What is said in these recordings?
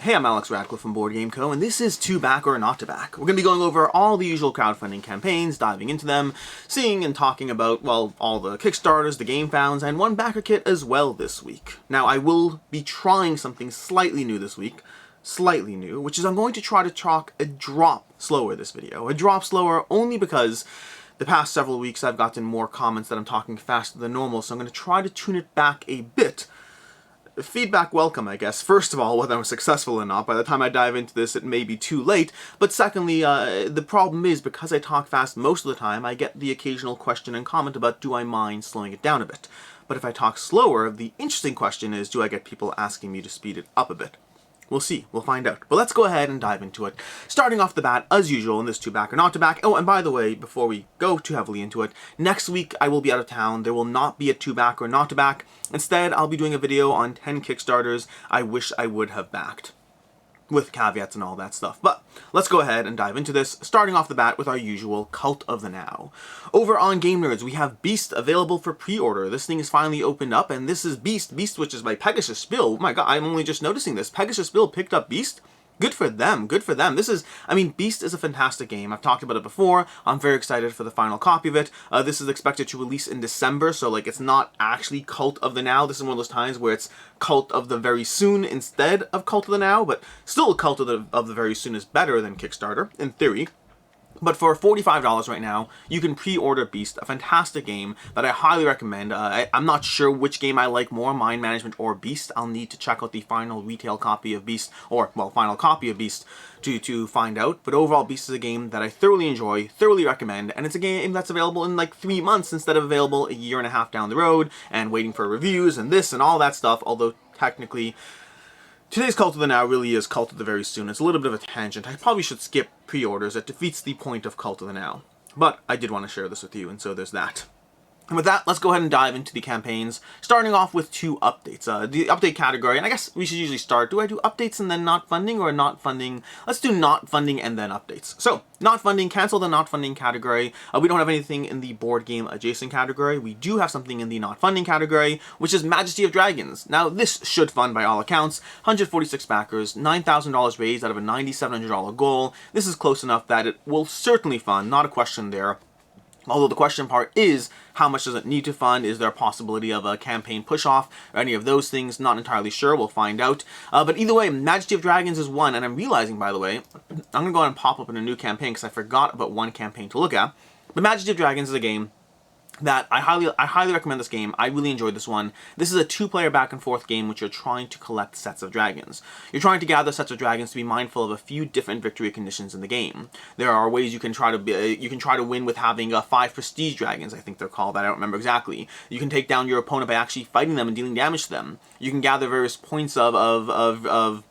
Hey, I'm Alex Radcliffe from Board Game Co, and this is To Back or Not to Back. We're going to be going over all the usual crowdfunding campaigns, diving into them, seeing and talking about, well, all the Kickstarters, the game founds, and one backer kit as well this week. Now, I will be trying something slightly new this week, which is I'm going to try to talk a drop slower this video. A drop slower only because the past several weeks I've gotten more comments that I'm talking faster than normal, so I'm going to try to tune it back a bit. Feedback welcome, I guess. First of all, whether I'm successful or not. By the time I dive into this, it may be too late. But secondly, the problem is, because I talk fast most of the time, I get the occasional question and comment about, do I mind slowing it down a bit? But if I talk slower, the interesting question is, do I get people asking me to speed it up a bit? We'll see. We'll find out. But let's go ahead and dive into it. Starting off the bat, as usual, in this To Back or Not to Back. Oh, and by the way, before we go too heavily into it, next week I will be out of town. There will not be a To Back or Not to Back. Instead, I'll be doing a video on 10 Kickstarters I wish I would have backed, with caveats and all that stuff. But let's go ahead and dive into this, starting off the bat with our usual Cult of the Now. Over on Game Nerds, we have Beast available for pre-order. This thing is finally opened up, and this is Beast, which is by Pegasus Spill. Oh my god, I'm only just noticing this. Pegasus Spill picked up Beast? Good for them, good for them. This is, I mean, Beast is a fantastic game. I've talked about it before. I'm very excited for the final copy of it. This is expected to release in December, so like it's not actually Cult of the Now. This is one of those times where it's Cult of the Very Soon instead of Cult of the Now, but still Cult of the Very Soon is better than Kickstarter, in theory. But for $45 right now, you can pre-order Beast, a fantastic game that I highly recommend. I'm not sure which game I like more, Mind Management or Beast. I'll need to check out the final retail copy of Beast, or, well, final copy of Beast to find out. But overall, Beast is a game that I thoroughly enjoy, thoroughly recommend, and it's a game that's available in like 3 months instead of available a year and a half down the road, and waiting for reviews and this and all that stuff, although technically today's Cult of the Now really is Cult of the Very Soon. It's a little bit of a tangent. I probably should skip pre-orders. It defeats the point of Cult of the Now. But I did want to share this with you, and so there's that. And with that, let's go ahead and dive into the campaigns, starting off with 2 updates. The update category, and I guess we should usually start, do I do updates and then not funding, or not funding? Let's do not funding and then updates. So, not funding, cancel the not funding category. We don't have anything in the board game adjacent category. We do have something in the not funding category, which is Majesty of Dragons. Now, this should fund by all accounts. 146 backers, $9,000 raised out of a $9,700 goal. This is close enough that it will certainly fund, not a question there. Although the question part is, how much does it need to fund? Is there a possibility of a campaign push-off or any of those things? Not entirely sure. We'll find out. But either way, Majesty of Dragons is one. And I'm realizing, by the way, I'm going to go ahead and pop up in a new campaign because I forgot about one campaign to look at. But Majesty of Dragons is a game that I highly recommend. This game. I really enjoyed this one. This is a 2-player back and forth game which you're trying to collect sets of dragons. You're trying to gather sets of dragons to be mindful of a few different victory conditions in the game. There are ways you can try to win with having 5 prestige dragons, I think they're called. I don't remember exactly. You can take down your opponent by actually fighting them and dealing damage to them. You can gather various points of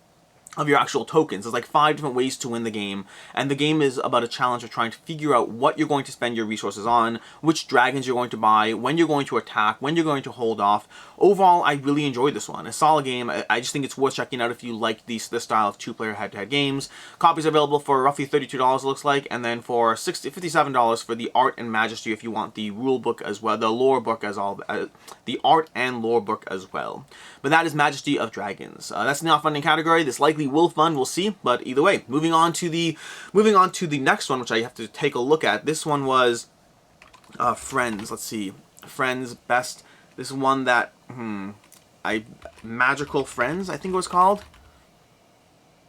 your actual tokens. There's like 5 different ways to win the game, and the game is about a challenge of trying to figure out what you're going to spend your resources on, which dragons you're going to buy, when you're going to attack, when you're going to hold off. Overall, I really enjoyed this one. It's a solid game. I just think it's worth checking out if you like this style of 2-player head-to-head games. Copies are available for roughly $32, it looks like, and then for $57 for the Art and Majesty if you want the rule book as well, the lore book as all, the art and lore book as well. But that is Majesty of Dragons. That's the not funding category. This likely will fund, we'll see. But either way, moving on to the next one, which I have to take a look at. This one was Friends. Let's see, Friends Best. This one that Magical Friends, I think it was called.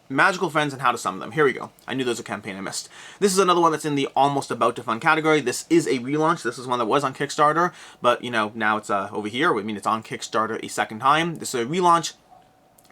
Magical Friends and How to Summon Them. Here we go. I knew there was a campaign I missed. This is another one that's in the almost about to fund category. This is a relaunch. This is one that was on Kickstarter, but you know, now it's over here. I mean, it's on Kickstarter a second time. This is a relaunch.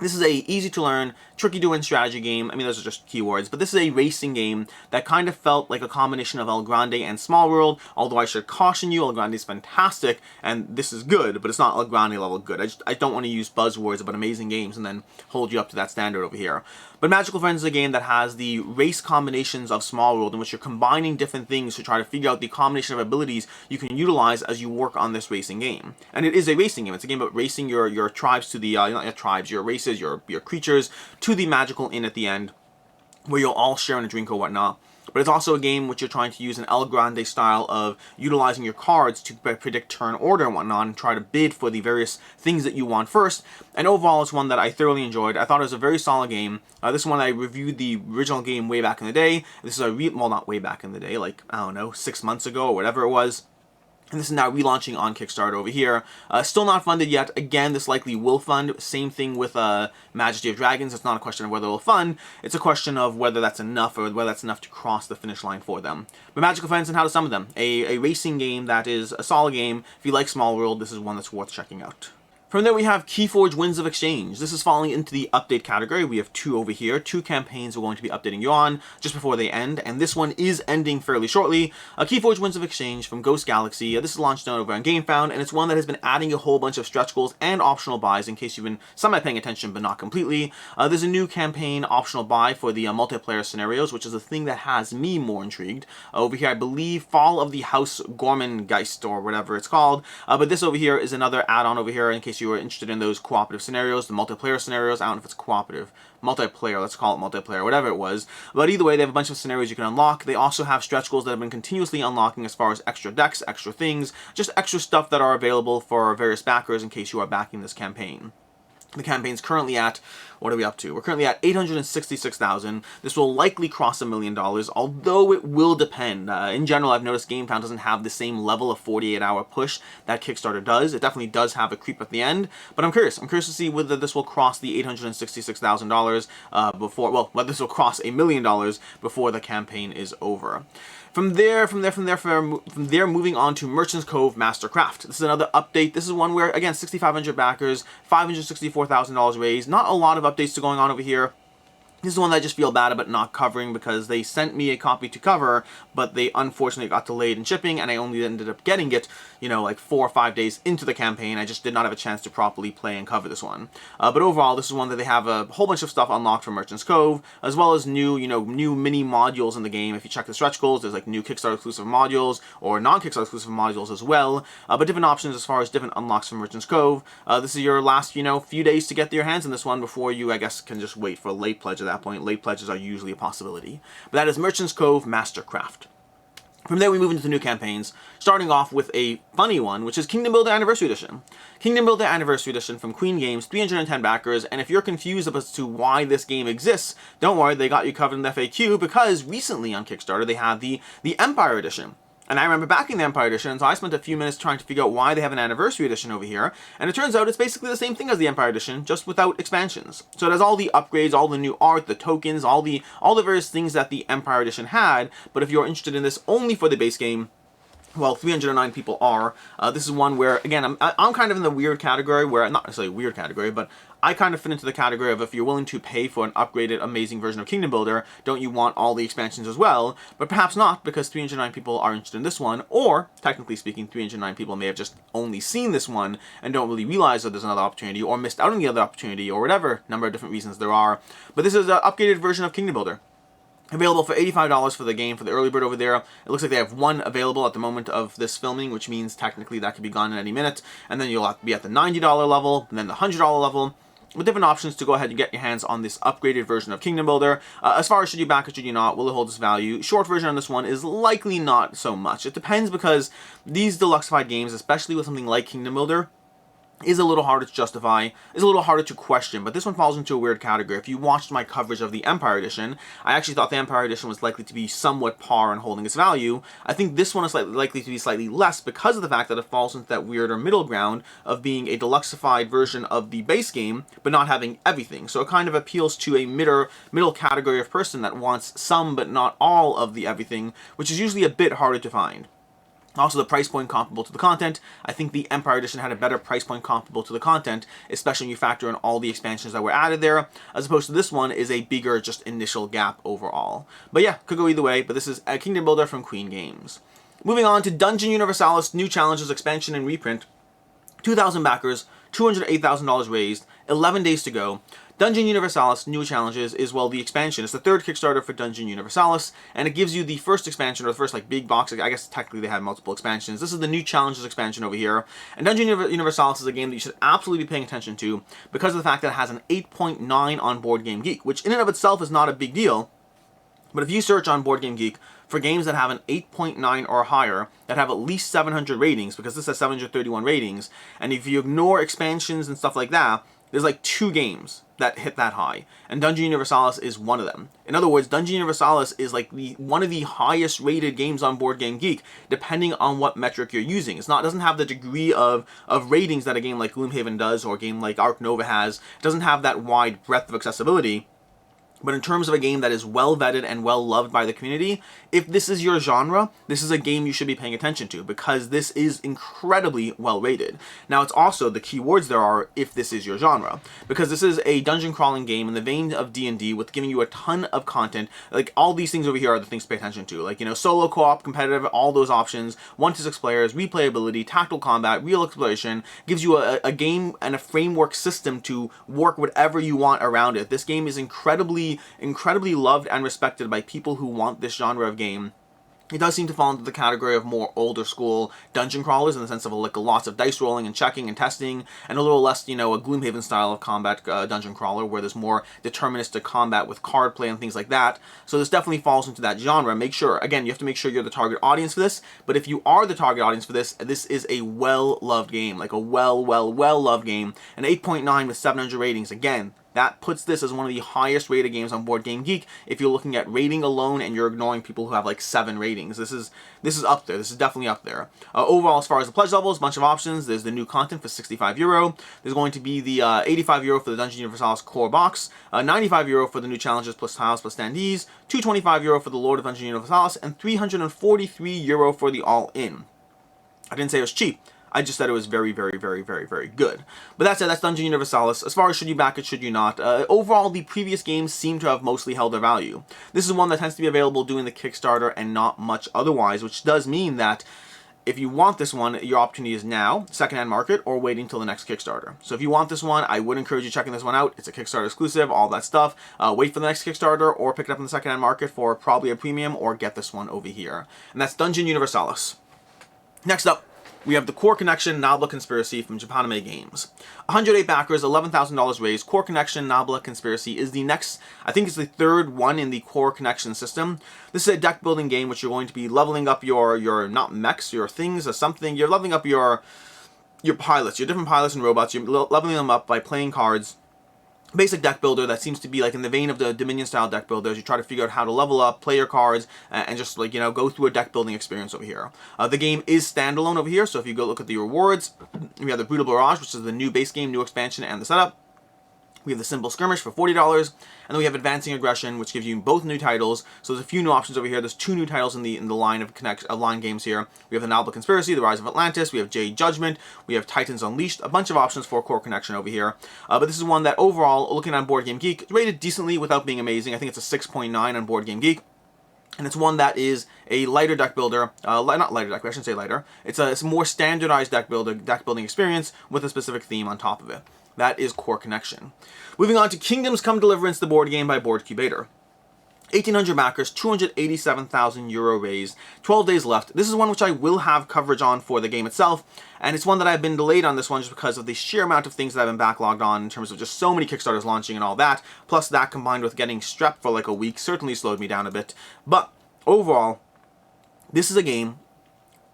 This is a easy to learn, tricky to win strategy game. I mean, those are just keywords, but this is a racing game that kind of felt like a combination of El Grande and Small World, although I should caution you, El Grande is fantastic, and this is good, but it's not El Grande level good. I don't want to use buzzwords about amazing games and then hold you up to that standard over here. But Magical Friends is a game that has the race combinations of Small World, in which you're combining different things to try to figure out the combination of abilities you can utilize as you work on this racing game. And it is a racing game. It's a game about racing your tribes to the, not your tribes, your races, your creatures, to the magical inn at the end, where you'll all share in a drink or whatnot. but it's also a game which you're trying to use an El Grande style of utilizing your cards to predict turn order and whatnot, and try to bid for the various things that you want first. And overall, it's one that I thoroughly enjoyed. I thought it was a very solid game. This is one I reviewed the original game way back in the day. This is well, not way back in the day, like, I don't know, 6 months ago or whatever it was. And this is now relaunching on Kickstarter over here. Still not funded yet. Again, this likely will fund. Same thing with Majesty of Dragons. It's not a question of whether it'll fund. It's a question of whether that's enough, or whether that's enough to cross the finish line for them. But Magical Friends and How to Summon Them. A racing game that is a solid game. If you like Small World, this is one that's worth checking out. From there we have Keyforge Winds of Exchange. This is falling into the update category. We have 2 over here. 2 campaigns we're going to be updating you on just before they end, and this one is ending fairly shortly. Keyforge Winds of Exchange from Ghost Galaxy. This is launched down over on GameFound, and it's one that has been adding a whole bunch of stretch goals and optional buys in case you've been semi-paying attention but not completely. There's a new campaign optional buy for the multiplayer scenarios, which is the thing that has me more intrigued. Over here, I believe Fall of the House Gormengeist, or whatever it's called. But this over here is another add-on over here in case you were interested in those cooperative scenarios, the multiplayer scenarios. I don't know if it's cooperative, multiplayer, let's call it multiplayer, whatever it was. But either way, they have a bunch of scenarios you can unlock. They also have stretch goals that have been continuously unlocking as far as extra decks, extra things, just extra stuff that are available for various backers in case you are backing this campaign. The campaign's currently at, what are we up to? We're currently at 866,000. This will likely cross $1 million, although it will depend. In general, I've noticed GameFound doesn't have the same level of 48-hour push that Kickstarter does. It definitely does have a creep at the end, but I'm curious. I'm curious to see whether this will cross the $866,000 before, well, whether this will cross $1 million before the campaign is over. From there, moving on to Merchant's Cove Mastercraft. This is another update. This is one where, again, 6,500 backers, $564,000 raised. Not a lot of updates going on over here. This is the one that I just feel bad about not covering because they sent me a copy to cover, but they unfortunately got delayed in shipping, and I only ended up getting it, you know, like 4 or 5 days into the campaign. I just did not have a chance to properly play and cover this one. But overall, this is one that they have a whole bunch of stuff unlocked from Merchant's Cove, as well as new mini modules in the game. If you check the stretch goals, there's like new Kickstarter exclusive modules or non-Kickstarter exclusive modules as well. But different options as far as different unlocks from Merchant's Cove. This is your last, few days to get your hands on this one before you, I guess, can just wait for a late pledge at that point. Late pledges are usually a possibility. But that is Merchant's Cove Mastercraft. From there, we move into the new campaigns, starting off with a funny one, which is Kingdom Builder Anniversary Edition. Kingdom Builder Anniversary Edition from Queen Games, 310 backers, and if you're confused as to why this game exists, don't worry, they got you covered in the FAQ, because recently on Kickstarter, they had the Empire Edition. And I remember backing the Empire Edition, so I spent a few minutes trying to figure out why they have an Anniversary Edition over here, and it turns out it's basically the same thing as the Empire Edition, just without expansions. So it has all the upgrades, all the new art, the tokens, all the various things that the Empire Edition had, but if you're interested in this only for the base game, well, 309 people are. This is one where, again, I'm kind of in the weird category where, not necessarily a weird category, but I kind of fit into the category of if you're willing to pay for an upgraded, amazing version of Kingdom Builder, don't you want all the expansions as well? But perhaps not, because 309 people are interested in this one, or, technically speaking, 309 people may have just only seen this one and don't really realize that there's another opportunity, or missed out on the other opportunity, or whatever number of different reasons there are. But this is an upgraded version of Kingdom Builder. Available for $85 for the game, for the early bird over there. It looks like they have one available at the moment of this filming, which means technically that could be gone in any minute. And then you'll have to be at the $90 level, and then the $100 level, with different options to go ahead and get your hands on this upgraded version of Kingdom Builder. As far as should you back it, should you not, will it hold its value? Short version on this one is likely not so much. It depends, because these deluxeified games, especially with something like Kingdom Builder, is a little harder to justify, is a little harder to question, but this one falls into a weird category. If you watched my coverage of the Empire Edition, I actually thought the Empire Edition was likely to be somewhat par on holding its value. I think this one is likely to be slightly less because of the fact that it falls into that weirder middle ground of being a deluxeified version of the base game, but not having everything. So it kind of appeals to a middle category of person that wants some but not all of the everything, which is usually a bit harder to find. Also, the price point comparable to the content. I think the Empire Edition had a better price point comparable to the content, especially when you factor in all the expansions that were added there, as opposed to this one is a bigger just initial gap overall. But yeah, could go either way, but this is a Kingdom Builder from Queen Games. Moving on to Dungeon Universalis New Challenges expansion and reprint. 2,000 backers, $208,000 raised, 11 days to go. Dungeon Universalis New Challenges is, well, the expansion. It's the third Kickstarter for Dungeon Universalis, and it gives you the first expansion, or the first, like, big box. I guess technically they had multiple expansions. This is the New Challenges expansion over here, and Dungeon Universalis is a game that you should absolutely be paying attention to because of the fact that it has an 8.9 on Board Game Geek, which in and of itself is not a big deal. But if you search on BoardGameGeek for games that have an 8.9 or higher, that have at least 700 ratings, because this has 731 ratings, and if you ignore expansions and stuff like that, there's like 2 games that hit that high, and Dungeon Universalis is one of them. In other words, Dungeon Universalis is like one of the highest rated games on BoardGameGeek, depending on what metric you're using. It doesn't have the degree of ratings that a game like Gloomhaven does, or a game like Ark Nova has. It doesn't have that wide breadth of accessibility. But in terms of a game that is well vetted and well loved by the community, if this is your genre, this is a game you should be paying attention to, because this is incredibly well rated. Now, it's also, the keywords there are, if this is your genre, because this is a dungeon crawling game in the vein of D&D, with giving you a ton of content. Like, all these things over here are the things to pay attention to, like, you know, solo, co-op, competitive, all those options, 1-6 players, replayability, tactical combat, real exploration, gives you a game and a framework system to work whatever you want around it. This game is incredibly loved and respected by people who want this genre of game. It does seem to fall into the category of more older school dungeon crawlers, in the sense of like lots of dice rolling and checking and testing, and a little less, you know, a Gloomhaven style of combat dungeon crawler, where there's more deterministic combat with card play and things like that. So this definitely falls into that genre. Make sure, again, you have to make sure you're the target audience for this, but if you are the target audience for this, this is a well-loved game, like a well-loved game. An 8.9 with 700 ratings, again, that puts this as one of the highest rated games on BoardGameGeek. If you're looking at rating alone and you're ignoring people who have like 7 ratings, this is up there. This is definitely up there. Overall, as far as the pledge levels, a bunch of options. There's the new content for €65. There's going to be the €85 for the Dungeon Universalis core box, €95 for the new challenges plus tiles plus standees, €225 for the Lord of Dungeon Universalis, and €343 for the all-in. I didn't say it was cheap. I just said it was very good. But that said, that's Dungeon Universalis. As far as should you back it, should you not, overall, the previous games seem to have mostly held their value. This is one that tends to be available doing the Kickstarter and not much otherwise, which does mean that if you want this one, your opportunity is now, secondhand market, or waiting till the next Kickstarter. So if you want this one, I would encourage you checking this one out. It's a Kickstarter exclusive, all that stuff. Wait for the next Kickstarter, or pick it up in the secondhand market for probably a premium, or get this one over here. And that's Dungeon Universalis. Next up, we have the Core Connection Nabla Conspiracy from Japanime Games. 108 backers, $11,000 raised. Core Connection Nabla Conspiracy is the next, I think it's the 3rd one in the Core Connection system. This is a deck building game which you're going to be leveling up your not mechs, your things or something. You're leveling up your pilots, your different pilots and robots. You're leveling them up by playing cards. Basic deck builder that seems to be like in the vein of the Dominion style deck builders. You try to figure out how to level up, play your cards, and just like, you know, go through a deck building experience over here. The game is standalone over here, so if you go look at the rewards, we have the Brutal Barrage, which is the new base game, new expansion, and the setup. We have the Simple Skirmish for $40, and then we have Advancing Aggression, which gives you both new titles. So there's a few new options over here. There's 2 new titles in the line of line games here. We have the Nabla Conspiracy, The Rise of Atlantis. We have Jade Judgment. We have Titans Unleashed. A bunch of options for Core Connection over here. But this is one that overall, looking on BoardGameGeek, it's rated decently without being amazing. I think it's a 6.9 on BoardGameGeek. And it's one that is a lighter deck builder, not lighter deck, I shouldn't say lighter. It's a more standardized deck building experience with a specific theme on top of it. That is Core Connection. Moving on to Kingdoms Come Deliverance, the board game by BoardCubator. 1,800 backers, €287,000 raised, 12 days left. This is one which I will have coverage on for the game itself, and it's one that I've been delayed on this one just because of the sheer amount of things that I've been backlogged on in terms of just so many Kickstarters launching and all that, plus that combined with getting strep for like a week certainly slowed me down a bit. But overall, this is a game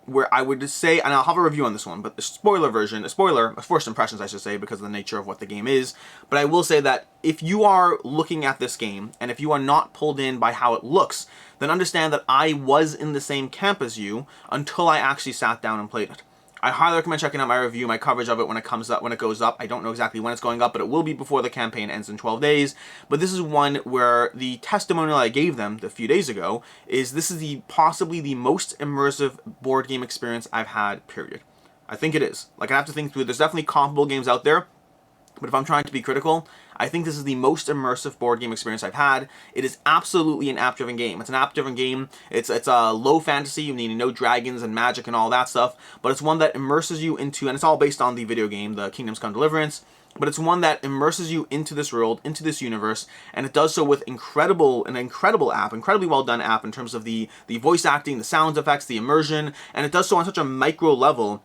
where I would say, and I'll have a review on this one, but the spoiler, first impressions I should say, because of the nature of what the game is, but I will say that if you are looking at this game, and if you are not pulled in by how it looks, then understand that I was in the same camp as you until I actually sat down and played it. I highly recommend checking out my review, my coverage of it when it goes up. I don't know exactly when it's going up, but it will be before the campaign ends in 12 days. But this is one where the testimonial I gave them a few days ago is this is possibly the most immersive board game experience I've had, period. I think it is. Like, I have to think through, there's definitely comparable games out there, but if I'm trying to be critical, I think this is the most immersive board game experience I've had. It is absolutely an app-driven game. It's an app-driven game. It's a low fantasy. You need no dragons and magic and all that stuff. But it's one that immerses you into, and it's all based on the video game, the Kingdoms Come Deliverance. But it's one that immerses you into this world, into this universe, and it does so with an incredibly well done app in terms of the voice acting, the sound effects, the immersion, and it does so on such a micro level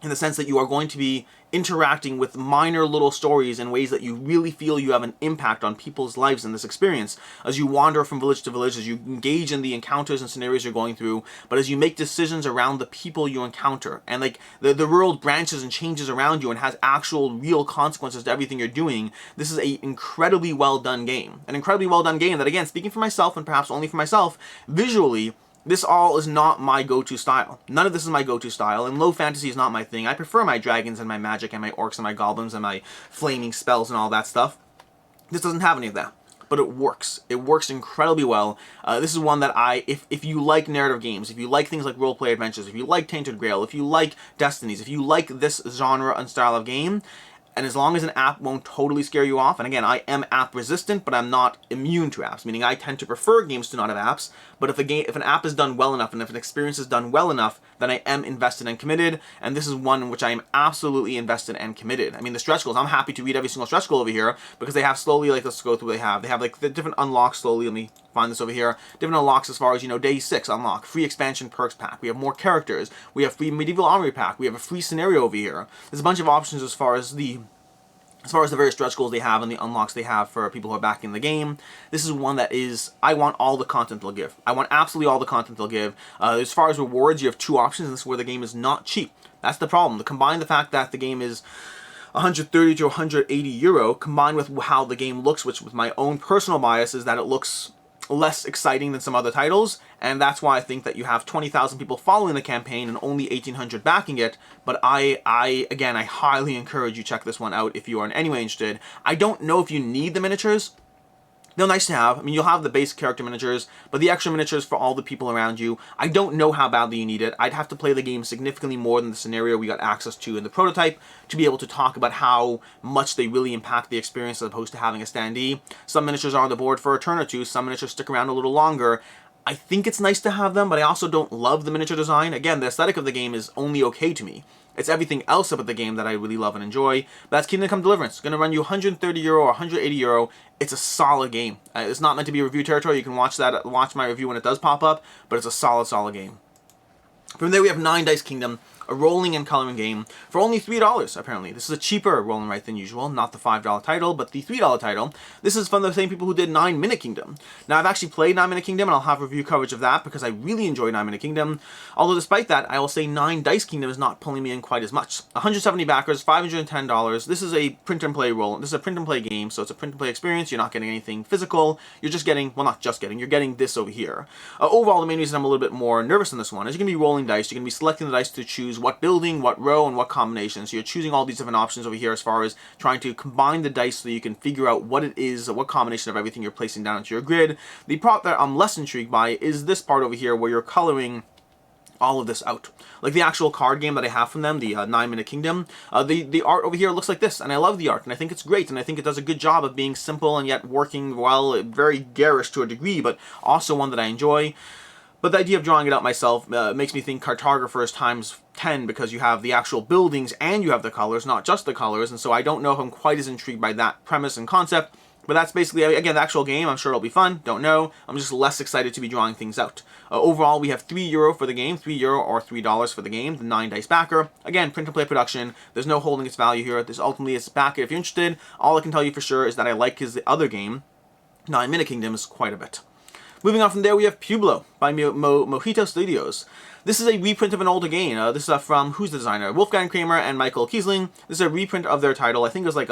in the sense that you are going to be interacting with minor little stories in ways that you really feel you have an impact on people's lives in this experience as you wander from village to village, as you engage in the encounters and scenarios you're going through, but as you make decisions around the people you encounter. And like the world branches and changes around you and has actual real consequences to everything you're doing. This is an incredibly well done game. An incredibly well done game that, again, speaking for myself and perhaps only for myself, visually, this all is not my go-to style. None of this is my go-to style, and low fantasy is not my thing. I prefer my dragons and my magic and my orcs and my goblins and my flaming spells and all that stuff. This doesn't have any of that, but it works. It works incredibly well. This is one that if you like narrative games, if you like things like role-play adventures, if you like Tainted Grail, if you like Destinies, if you like this genre and style of game, and as long as an app won't totally scare you off, and again, I am app resistant, but I'm not immune to apps, meaning I tend to prefer games to not have apps, but if an app is done well enough, and if an experience is done well enough, then I am invested and committed, and this is one in which I am absolutely invested and committed. I mean, the stretch goals, I'm happy to read every single stretch goal over here, because they have slowly, like, let's go through what they have like the different unlocks slowly. Let me find this over here. Different unlocks as far as, day 6 unlock, free expansion perks pack, we have more characters, we have free medieval armory pack, we have a free scenario over here. There's a bunch of options as far as the various stretch goals they have and the unlocks they have for people who are back in the game. This is one that is, I want all the content they'll give. I want absolutely all the content they'll give. As far as rewards, you have 2 options, and this is where the game is not cheap. That's the problem. Combine the fact that the game is 130 to 180 euro, combined with how the game looks, which with my own personal bias is that it looks less exciting than some other titles, and that's why I think that you have 20,000 people following the campaign and only 1,800 backing it. But I highly encourage you check this one out if you are in any way interested. I don't know if you need the miniatures. They're nice to have. I mean, you'll have the base character miniatures, but the extra miniatures for all the people around you, I don't know how badly you need it. I'd have to play the game significantly more than the scenario we got access to in the prototype to be able to talk about how much they really impact the experience as opposed to having a standee. Some miniatures are on the board for a turn or two. Some miniatures stick around a little longer. I think it's nice to have them, but I also don't love the miniature design. Again, the aesthetic of the game is only okay to me. It's everything else about the game that I really love and enjoy. But that's Kingdom Come Deliverance. It's going to run you 130 euro or 180 euro. It's a solid game. It's not meant to be review territory. You can watch my review when it does pop up, but it's a solid game. From there we have 9 Dice Kingdom, a rolling and coloring game for only $3, apparently. This is a cheaper roll and write than usual, not the $5 title, but the $3 title. This is from the same people who did 9 Minute Kingdom. Now, I've actually played 9 Minute Kingdom, and I'll have review coverage of that because I really enjoy 9 Minute Kingdom. Although, despite that, I will say 9 Dice Kingdom is not pulling me in quite as much. 170 backers, $510. This is a print-and-play roll. This is a print-and-play game, so it's a print-and-play experience. You're not getting anything physical. You're just getting, well, not just getting, you're getting this over here. Overall, the main reason I'm a little bit more nervous in this one is you're going to be rolling dice. You're going to be selecting the dice to choose what building, what row, and what combination. So you're choosing all these different options over here as far as trying to combine the dice so you can figure out what it is, what combination of everything you're placing down into your grid. The part that I'm less intrigued by is this part over here where you're coloring all of this out. Like the actual card game that I have from them, the 9 Minute Kingdom, the art over here looks like this, and I love the art, and I think it's great, and I think it does a good job of being simple and yet working well, very garish to a degree, but also one that I enjoy. But the idea of drawing it out myself makes me think cartographers times 10 because you have the actual buildings and you have the colors, not just the colors, and so I don't know if I'm quite as intrigued by that premise and concept. But that's basically, again, the actual game. I'm sure it'll be fun. Don't know. I'm just less excited to be drawing things out. Overall, we have €3 for the game. €3 or $3 for the game. The 9 dice backer. Again, print-and-play production. There's no holding its value here. This ultimately is back if you're interested. All I can tell you for sure is that I like the other game, 9 Minute Kingdoms, quite a bit. Moving on from there, we have Pueblo by Mojito Studios. This is a reprint of an older game. This is from, who's the designer? Wolfgang Kramer and Michael Kiesling. This is a reprint of their title. I think it was like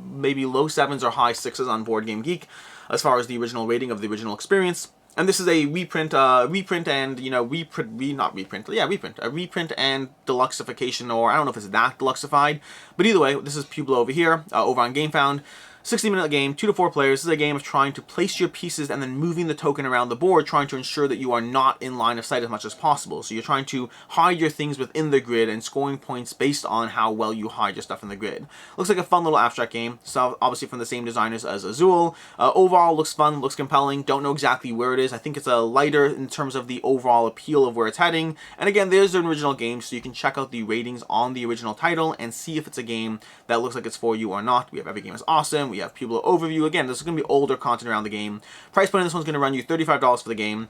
maybe low 7s or high 6s on Board Game Geek as far as the original rating of the original experience. And this is a reprint and, reprint and deluxeification, or I don't know if it's that deluxified. But either way, this is Pueblo over here, over on GameFound. 60-minute game, 2 to 4 players. This is a game of trying to place your pieces and then moving the token around the board, trying to ensure that you are not in line of sight as much as possible. So you're trying to hide your things within the grid and scoring points based on how well you hide your stuff in the grid. Looks like a fun little abstract game. So obviously from the same designers as Azul. Overall, looks fun, looks compelling. Don't know exactly where it is. I think it's a lighter in terms of the overall appeal of where it's heading. And again, there's an original game, so you can check out the ratings on the original title and see if it's a game that looks like it's for you or not. We have Every Game is Awesome. We have Pueblo Overview. Again, this is going to be older content around the game. Price point on this one's going to run you $35 for the game.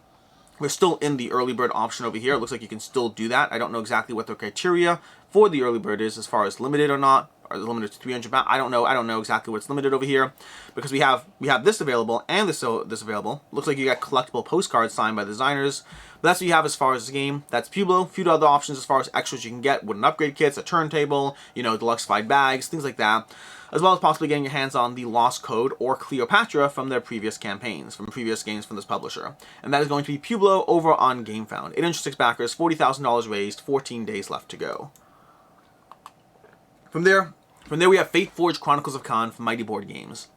We're still in the early bird option over here. It looks like you can still do that. I don't know exactly what the criteria for the early bird is as far as limited or not. Are they limited to 300 pounds? I don't know exactly what's limited over here, because we have this available and this available. Looks like you got collectible postcards signed by the designers. But that's what you have as far as the game. That's Pueblo. A few other options as far as extras you can get: wooden upgrade kits, a turntable, deluxified bags, things like that, as well as possibly getting your hands on the Lost Code or Cleopatra from their previous campaigns, from previous games from this publisher. And that is going to be Pueblo over on GameFound. 8 inch 6 backers, $40,000 raised, 14 days left to go. From there we have Fateforge Chronicles of Kaan from Mighty Board Games.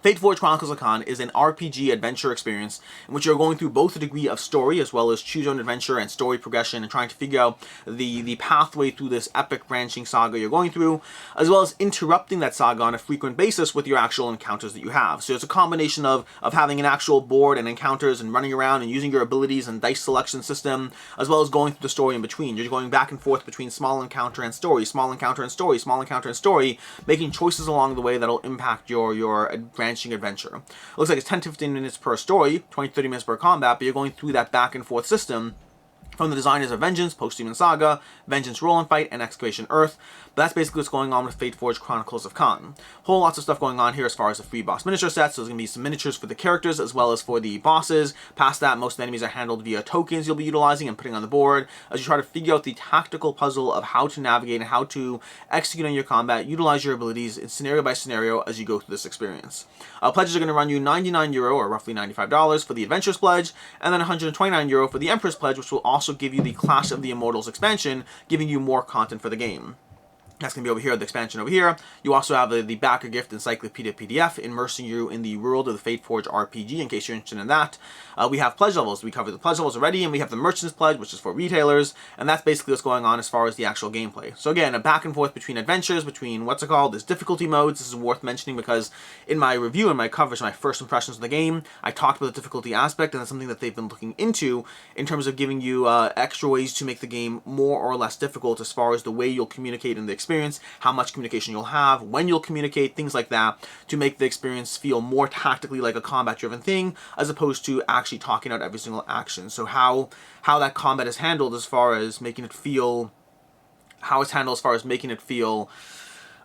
Fateforge Chronicles of Kaan is an RPG adventure experience in which you're going through both a degree of story as well as choose your own adventure and story progression, and trying to figure out the pathway through this epic branching saga you're going through, as well as interrupting that saga on a frequent basis with your actual encounters that you have. So it's a combination of having an actual board and encounters and running around and using your abilities and dice selection system, as well as going through the story in between. You're going back and forth between small encounter and story, small encounter and story, small encounter and story, making choices along the way that'll impact your branching adventure. It looks like it's 10 to 15 minutes per story, 20 to 30 minutes per combat, but you're going through that back and forth system from the designers of Vengeance, Post-Demon Saga, Vengeance Roll and Fight, and Excavation Earth. But that's basically what's going on with Fateforge Chronicles of Kaan. Whole lots of stuff going on here as far as the free boss miniature sets. So there's going to be some miniatures for the characters as well as for the bosses. Past that, most of the enemies are handled via tokens you'll be utilizing and putting on the board as you try to figure out the tactical puzzle of how to navigate and how to execute on your combat, utilize your abilities in scenario by scenario as you go through this experience. Pledges are going to run you €99 or roughly $95 for the Adventurers Pledge, and then €129 for the Emperor's Pledge, which will also give you the Clash of the Immortals expansion, giving you more content for the game. That's going to be over here, the expansion over here. You also have the backer gift encyclopedia PDF, immersing you in the world of the Fateforge RPG, in case you're interested in that. We have pledge levels. We covered the pledge levels already, and we have the Merchant's Pledge, which is for retailers, and that's basically what's going on as far as the actual gameplay. So again, a back and forth between adventures, between there's difficulty modes. This is worth mentioning because in my review and my coverage, my first impressions of the game, I talked about the difficulty aspect, and that's something that they've been looking into in terms of giving you extra ways to make the game more or less difficult as far as the way you'll communicate in the experience, how much communication you'll have, when you'll communicate, things like that, to make the experience feel more tactically like a combat-driven thing, as opposed to actually talking out every single action. So how that combat is handled as far as making it feel,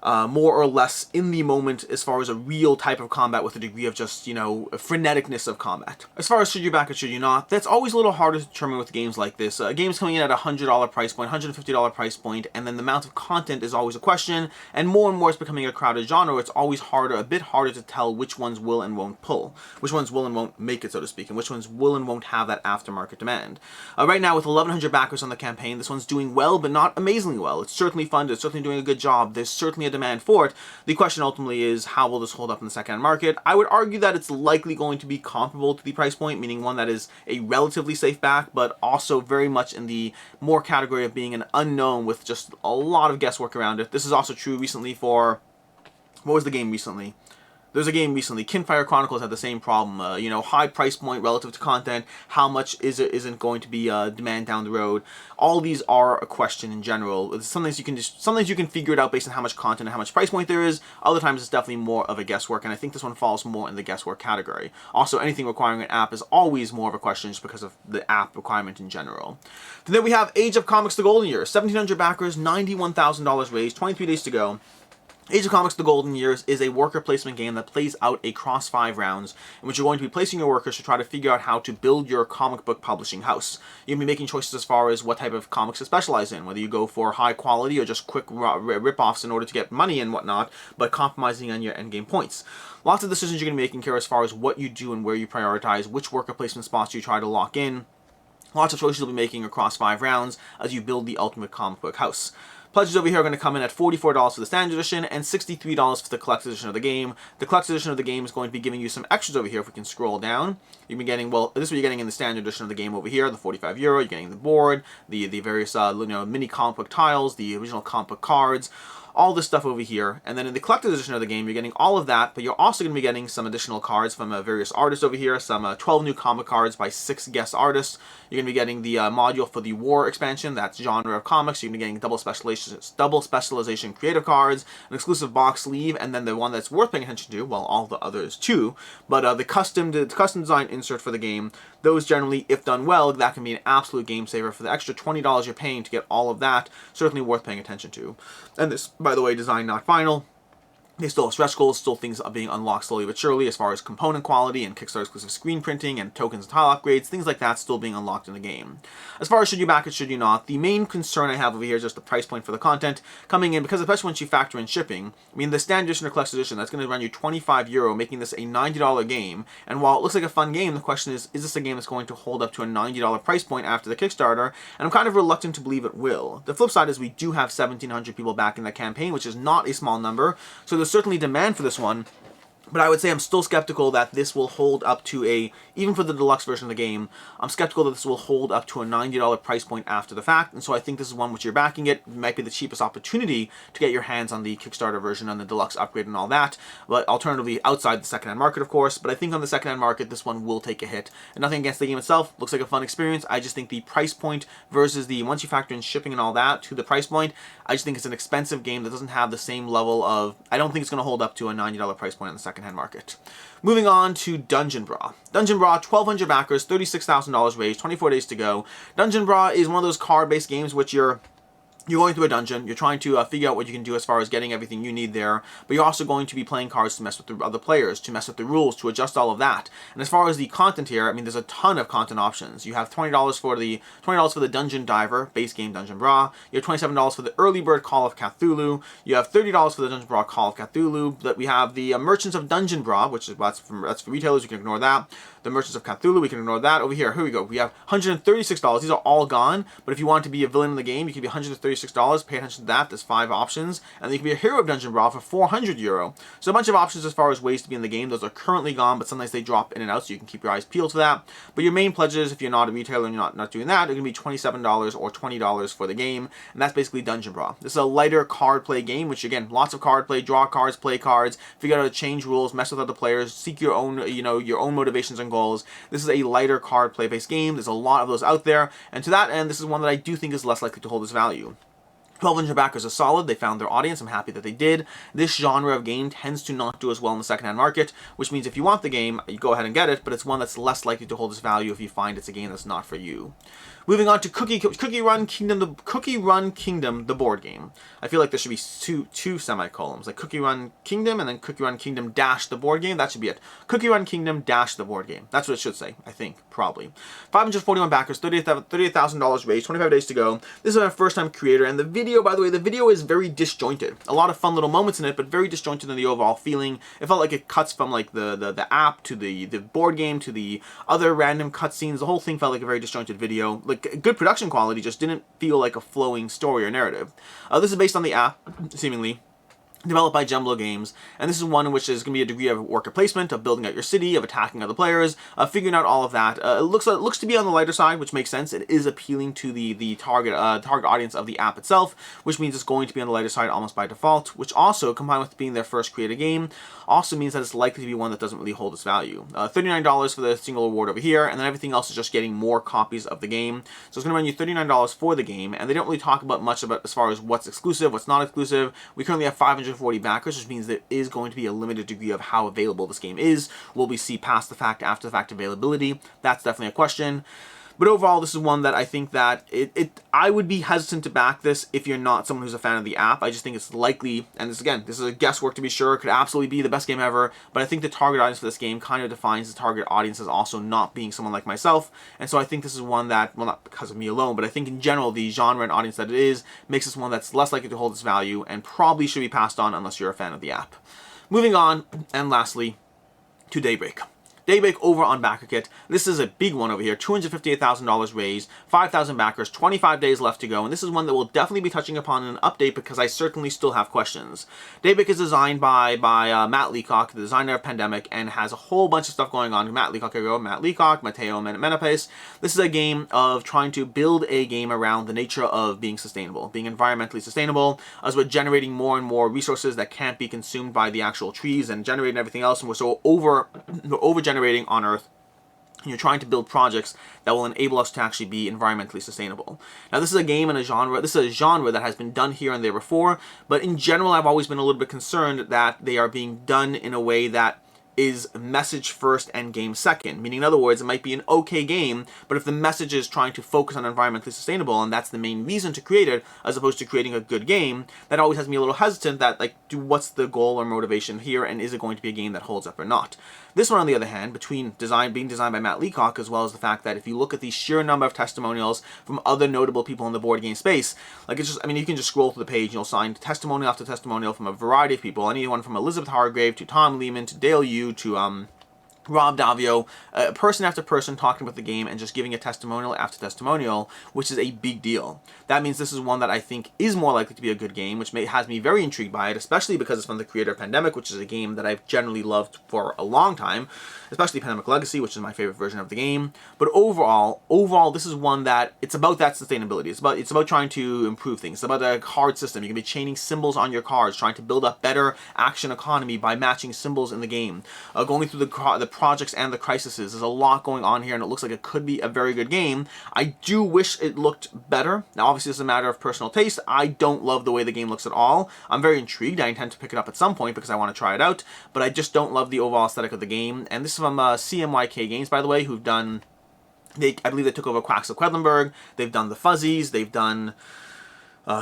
more or less in the moment as far as a real type of combat with a degree of just, freneticness of combat. As far as should you back it, should you not, that's always a little harder to determine with games like this. Games coming in at a $100 price point, $150 price point, and then the amount of content is always a question, and more it's becoming a crowded genre. It's always a bit harder to tell which ones will and won't pull, which ones will and won't make it, so to speak, and which ones will and won't have that aftermarket demand. Right now, with 1,100 backers on the campaign, this one's doing well, but not amazingly well. It's certainly funded, it's certainly doing a good job. There's certainly a demand for it. The question ultimately is, how will this hold up in the second-hand market? I would argue that it's likely going to be comparable to the price point, meaning one that is a relatively safe back, but also very much in the more category of being an unknown with just a lot of guesswork around it. This is also true recently for, what was the game recently? There's a game recently, Kinfire Chronicles had the same problem. High price point relative to content. How much isn't going to be demand down the road? All these are a question in general. Sometimes you can figure it out based on how much content and how much price point there is. Other times it's definitely more of a guesswork, and I think this one falls more in the guesswork category. Also, anything requiring an app is always more of a question just because of the app requirement in general. Then we have Age of Comics: The Golden Years. 1,700 backers, $91,000 raised, 23 days to go. Age of Comics: The Golden Years is a worker placement game that plays out across 5 rounds, in which you're going to be placing your workers to try to figure out how to build your comic book publishing house. You're going to be making choices as far as what type of comics to specialize in, whether you go for high quality or just quick rip-offs in order to get money and whatnot, but compromising on your endgame points. Lots of decisions you're going to be making here as far as what you do and where you prioritize, which worker placement spots you try to lock in. Lots of choices you'll be making across 5 rounds as you build the ultimate comic book house. Pledges over here are going to come in at $44 for the Standard Edition and $63 for the Collector's Edition of the game. The Collector's Edition of the game is going to be giving you some extras over here. If we can scroll down, you've been getting, this is what you're getting in the Standard Edition of the game over here, the €45. You're getting the board, the various mini comic book tiles, the original comic book cards, all this stuff over here. And then in the Collector's Edition of the game, you're getting all of that, but you're also going to be getting some additional cards from various artists over here, some 12 new comic cards by 6 guest artists. You're going to be getting the module for the War expansion, that's genre of comics. You're going to be getting double specialization creative cards, an exclusive box sleeve, and then the one that's worth paying attention to, well, all the others too, but the custom design insert for the game, those generally, if done well, that can be an absolute game saver. For the extra $20 you're paying to get all of that, certainly worth paying attention to. And this, by the way, design not final. They still have stretch goals, still things are being unlocked slowly but surely as far as component quality and Kickstarter exclusive screen printing and tokens and tile upgrades, things like that still being unlocked in the game. As far as should you back it, should you not, the main concern I have over here is just the price point for the content coming in, because especially once you factor in shipping, I mean the standard edition or collector's edition, that's going to run you €25, making this a $90 game, and while it looks like a fun game, the question is this a game that's going to hold up to a $90 price point after the Kickstarter? And I'm kind of reluctant to believe it will. The flip side is we do have 1,700 people backing that campaign, which is not a small number, so there's certainly demand for this one, but I would say I'm still skeptical that this will hold up to a, even for the deluxe version of the game, I'm skeptical that this will hold up to a $90 price point after the fact, and so I think this is one which you're backing it might be the cheapest opportunity to get your hands on the Kickstarter version and the deluxe upgrade and all that, but alternatively outside the secondhand market, of course. But I think on the secondhand market, this one will take a hit. And nothing against the game itself, looks like a fun experience. I just think the price point versus the, once you factor in shipping and all that to the price point, I just think it's an expensive game that doesn't have the same level of, I don't think it's going to hold up to a $90 price point on the secondhand market. Moving on to Dungeon Brah. Dungeon Brah, 1,200 backers, $36,000 raised, 24 days to go. Dungeon Brah is one of those card-based games which you're going through a dungeon, you're trying to figure out what you can do as far as getting everything you need there, but you're also going to be playing cards to mess with the other players, to mess with the rules, to adjust all of that. And as far as the content here, I mean, there's a ton of content options. You have $20 for the Dungeon Diver, base game Dungeon Brah. You have $27 for the Early Bird Call of Cthulhu. You have $30 for the Dungeon Brah Call of Cthulhu. That we have the Merchants of Dungeon Brah, which is that's for retailers, you can ignore that. The Merchants of Cthulhu, we can ignore that. Over here we go. We have $136. These are all gone, but if you want to be a villain in the game, you can be $136. Pay attention to that. There's 5 options. And then you can be a hero of Dungeon Brah for €400. So a bunch of options as far as ways to be in the game. Those are currently gone, but sometimes they drop in and out, so you can keep your eyes peeled for that. But your main pledges, if you're not a retailer and you're not doing that, are going to be $27 or $20 for the game. And that's basically Dungeon Brah. This is a lighter card play game, which again, lots of card play, draw cards, play cards, figure out how to change rules, mess with other players, seek your own, your own motivations and goals. This is a lighter card play based game. There's a lot of those out there, and to that end, this is one that I do think is less likely to hold its value. 1,200 backers are solid. They found their audience. I'm happy that they did. This genre of game tends to not do as well in the secondhand market, which means if you want the game, you go ahead and get it, but it's one that's less likely to hold its value if you find it's a game that's not for you. Moving on to Cookie Run Kingdom, the board game. I feel like there should be two semicolons, like Cookie Run Kingdom and then Cookie Run Kingdom dash the board game. That should be it. Cookie Run Kingdom dash the board game. That's what it should say, I think, probably. 541 backers, $38,000 raised, 25 days to go. This is my first time creator, and the video, by the way, the video is very disjointed. A lot of fun little moments in it, but very disjointed in the overall feeling. It felt like it cuts from like the app to the board game to the other random cutscenes. The whole thing felt like a very disjointed video. Like good production quality, just didn't feel like a flowing story or narrative. This is based on the app, seemingly, developed by Jumbo Games, and this is one in which there's going to be a degree of worker placement, of building out your city, of attacking other players, of figuring out all of that. It looks to be on the lighter side, which makes sense. It is appealing to the target audience of the app itself, which means it's going to be on the lighter side almost by default, which also, combined with being their first creative game, also means that it's likely to be one that doesn't really hold its value. $39 for the single award over here, and then everything else is just getting more copies of the game. So it's going to run you $39 for the game, and they don't really talk about much about as far as what's exclusive, what's not exclusive. We currently have 540 backers, which means there is going to be a limited degree of how available this game is. Will we see past the fact, after the fact availability? That's definitely a question. But overall, this is one that I think that I would be hesitant to back this if you're not someone who's a fan of the app. I just think it's likely, and this is a guesswork to be sure, it could absolutely be the best game ever, but I think the target audience for this game kind of defines the target audience as also not being someone like myself, and so I think this is one that, well, not because of me alone, but I think in general, the genre and audience that it is, makes this one that's less likely to hold its value, and probably should be passed on unless you're a fan of the app. Moving on, and lastly, to Daybreak. Daybreak over on BackerKit. This is a big one over here. $258,000 raised, 5,000 backers, 25 days left to go, and this is one that we'll definitely be touching upon in an update because I certainly still have questions. Daybreak is designed by Matt Leacock, the designer of Pandemic, and has a whole bunch of stuff going on. Matt Leacock, Matteo Menapes. This is a game of trying to build a game around the nature of being sustainable, being environmentally sustainable, as we're generating more and more resources that can't be consumed by the actual trees and generating everything else, and we're so over generating on Earth. You're trying to build projects that will enable us to actually be environmentally sustainable. Now, this is a game and a genre. This is a genre that has been done here and there before, but in general, I've always been a little bit concerned that they are being done in a way that is message first and game second. Meaning, in other words, it might be an okay game, but if the message is trying to focus on environmentally sustainable, and that's the main reason to create it, as opposed to creating a good game, that always has me a little hesitant that, like, what's the goal or motivation here, and is it going to be a game that holds up or not? This one, on the other hand, between being designed by Matt Leacock, as well as the fact that if you look at the sheer number of testimonials from other notable people in the board game space, like, it's just, I mean, you can just scroll through the page and you'll find testimonial after testimonial from a variety of people, anyone from Elizabeth Hargrave to Tom Lehman to Dale Yu to Rob Davio, person after person talking about the game and just giving a testimonial after testimonial, which is a big deal. That means this is one that I think is more likely to be a good game, which has me very intrigued by it, especially because it's from the creator of Pandemic, which is a game that I've generally loved for a long time, especially Pandemic Legacy, which is my favorite version of the game. But overall, this is one that it's about that sustainability. It's about trying to improve things. It's about a card system. You can be chaining symbols on your cards, trying to build a better action economy by matching symbols in the game. Going through the projects and the crises. There's a lot going on here, and it looks like it could be a very good game. I do wish it looked better. Now, obviously, it's a matter of personal taste. I don't love the way the game looks at all. I'm very intrigued. I intend to pick it up at some point because I want to try it out, but I just don't love the overall aesthetic of the game. And this is from CMYK Games, by the way, who've done... I believe they took over Quacks of Quedlinburg. They've done The Fuzzies. They've done...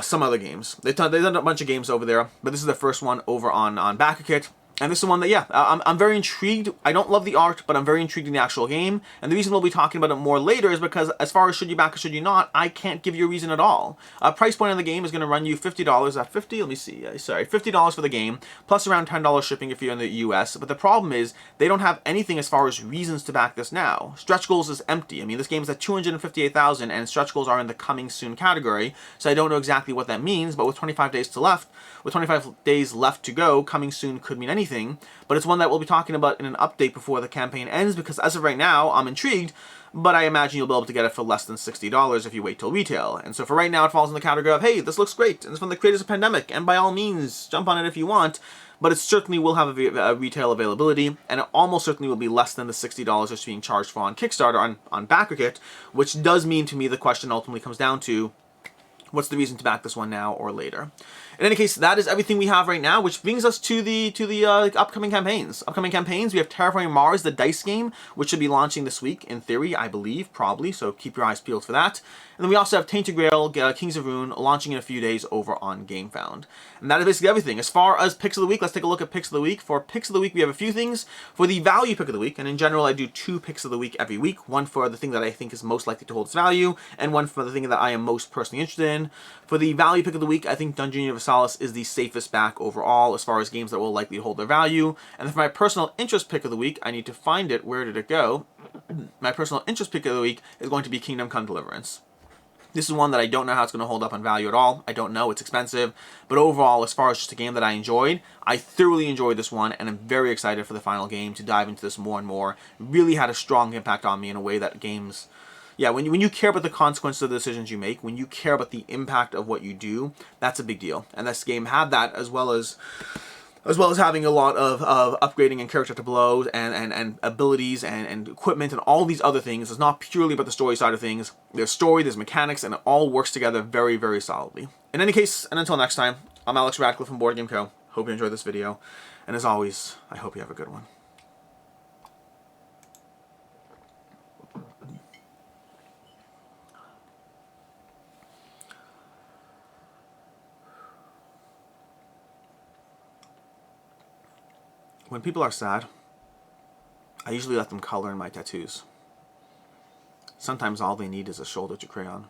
some other games. They've done a bunch of games over there, but this is the first one over on BackerKit. And this is one that, yeah, I'm very intrigued. I don't love the art, but I'm very intrigued in the actual game. And the reason we'll be talking about it more later is because, as far as should you back or should you not, I can't give you a reason at all. Price point on the game is going to run you $50 at 50. Let me see. Sorry, $50 for the game, plus around $10 shipping if you're in the US. But the problem is they don't have anything as far as reasons to back this now. Stretch goals is empty. I mean, this game is at 258,000, and stretch goals are in the coming soon category. So I don't know exactly what that means. But with 25 days left to go, coming soon could mean anything. But it's one that we'll be talking about in an update before the campaign ends, because as of right now, I'm intrigued, but I imagine you'll be able to get it for less than $60 if you wait till retail. And so for right now, it falls in the category of, hey, this looks great, and it's from the creators of Pandemic, and by all means, jump on it if you want, but it certainly will have a retail availability, and it almost certainly will be less than the $60 it's being charged for on Kickstarter on BackerKit, which does mean to me the question ultimately comes down to, what's the reason to back this one now or later? In any case, that is everything we have right now, which brings us to the upcoming campaigns. Upcoming campaigns, we have Terraforming Mars, the dice game, which should be launching this week, in theory, I believe, probably, so keep your eyes peeled for that. And then we also have Tainted Grail, Kings of Rune, launching in a few days over on GameFound. And that is basically everything. As far as Picks of the Week, let's take a look at Picks of the Week. For Picks of the Week, we have a few things. For the value pick of the week, and in general, I do 2 Picks of the Week every week. One for the thing that I think is most likely to hold its value, and one for the thing that I am most personally interested in. For the value pick of the week, I think Dungeon Universalis is the safest back overall as far as games that will likely hold their value. And then for my personal interest pick of the week, I need to find it. Where did it go? My personal interest pick of the week is going to be Kingdom Come Deliverance. This is one that I don't know how it's going to hold up on value at all. I don't know. It's expensive. But overall, as far as just a game that I enjoyed, I thoroughly enjoyed this one, and I'm very excited for the final game to dive into this more and more. It really had a strong impact on me in a way that games... Yeah, when you care about the consequences of the decisions you make, when you care about the impact of what you do, that's a big deal. And this game had that, as well as having a lot of upgrading and character to blows and abilities and equipment and all these other things. It's not purely about the story side of things. There's story, there's mechanics, and it all works together very, very solidly. In any case, and until next time, I'm Alex Radcliffe from Board Game Co. Hope you enjoyed this video. And as always, I hope you have a good one. When people are sad, I usually let them color in my tattoos. Sometimes all they need is a shoulder to crayon.